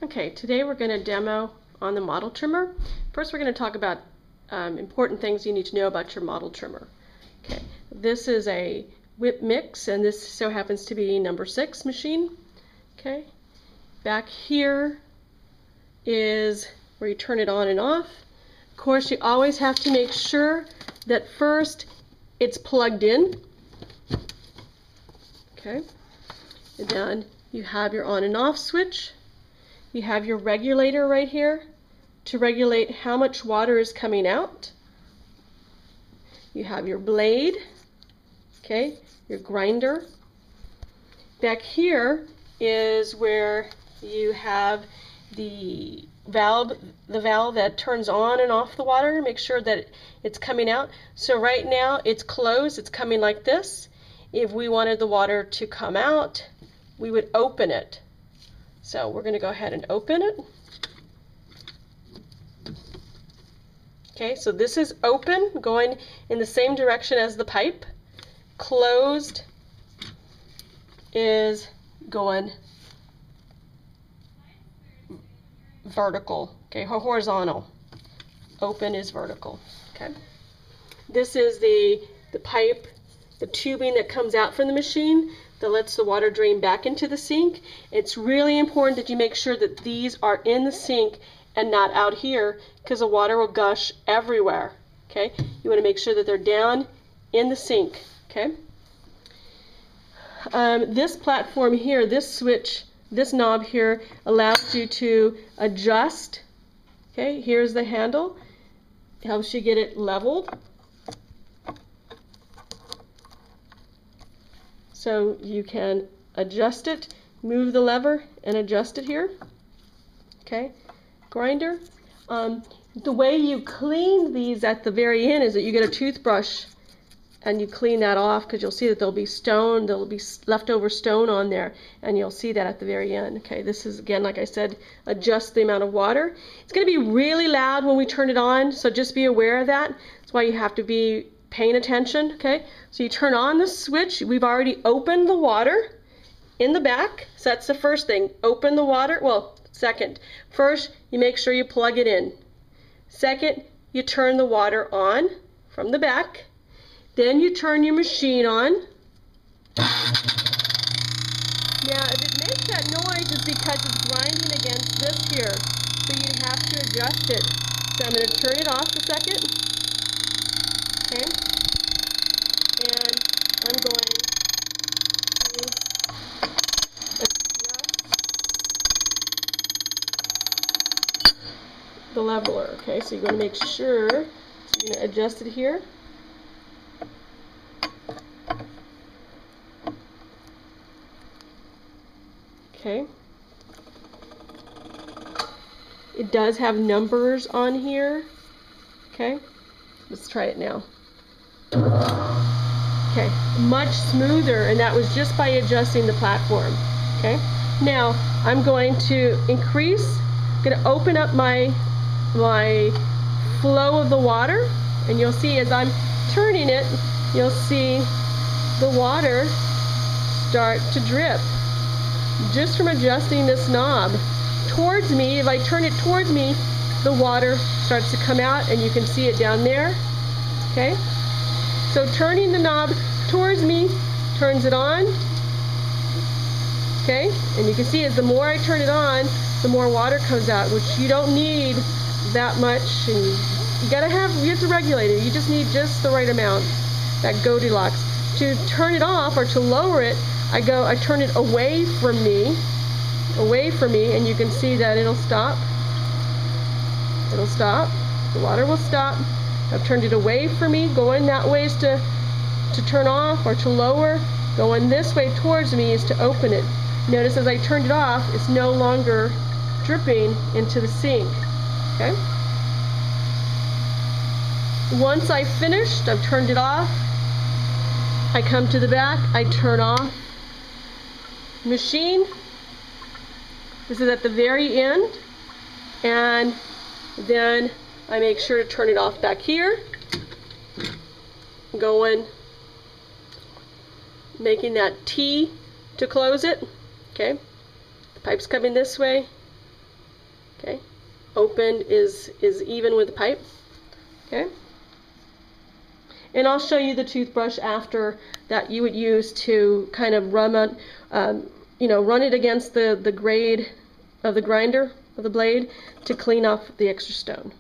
Okay, today we're going to demo on the model trimmer. First we're going to talk about important things you need to know about your model trimmer. Okay, this is a whip mix, and this so happens to be number 6 machine. Okay, back here is where you turn it on and off. Of course, you always have to make sure that first it's plugged in. Okay, and then you have your on and off switch. You have your regulator right here to regulate how much water is coming out. You have your blade, okay, your grinder. Back here is where you have the valve that turns on and off the water. Make sure that it's coming out. So right now it's closed, it's coming like this. If we wanted the water to come out, we would open it. So we're going to go ahead and open it. Okay, so this is open, going in the same direction as the pipe. Closed is going vertical, okay, horizontal. Open is vertical, okay. This is the pipe, the tubing that comes out from the machine that lets the water drain back into the sink. It's really important that you make sure that these are in the sink and not out here, because the water will gush everywhere. Okay, you want to make sure that they're down in the sink. Okay. This platform here, this switch, this knob here allows you to adjust. Okay, here's the handle. It helps you get it leveled. So you can adjust it, move the lever, and adjust it here. Okay, grinder. The way you clean these at the very end is that you get a toothbrush and you clean that off, because you'll see that there'll be stone, there'll be leftover stone on there, and you'll see that at the very end. Okay, this is, again, like I said, adjust the amount of water. It's going to be really loud when we turn it on, so just be aware of that. That's why you have to be paying attention. Okay, so you turn on the switch. We've already opened the water in the back, so that's the first thing. Open the water. Well, second. First, you make sure you plug it in. Second, you turn the water on from the back. Then you turn your machine on. Now, if it makes that noise, it's because it's grinding against this here, so you have to adjust it. So I'm going to turn it off a second. Okay, and I'm going to adjust the leveler. Okay, so you're going to make sure, so you're going to adjust it here. Okay, it does have numbers on here. Okay, let's try it now. Okay, much smoother, and that was just by adjusting the platform. Okay, now I'm going to increase, I'm going to open up my flow of the water, and you'll see as I'm turning it, you'll see the water start to drip just from adjusting this knob towards me. If I turn it towards me, the water starts to come out, and you can see it down there. Okay, so turning the knob towards me turns it on. Okay, and you can see as the more I turn it on, the more water comes out, which you don't need that much, and you have to regulate it. You just need just the right amount, that Goldilocks. To turn it off or to lower it, I turn it away from me, and you can see that it'll stop. It'll stop. The water will stop. I've turned it away from me. Going that way is to turn off, or to lower. Going this way towards me is to open it. Notice as I turned it off, it's no longer dripping into the sink. Okay? Once I've finished, I've turned it off. I come to the back, I turn off machine. This is at the very end, and then I make sure to turn it off back here. Going, making that T to close it. Okay, the pipe's coming this way, opened is even with the pipe. Okay. And I'll show you the toothbrush after that you would use to kind of run it against the grade of the grinder of the blade to clean off the extra stone.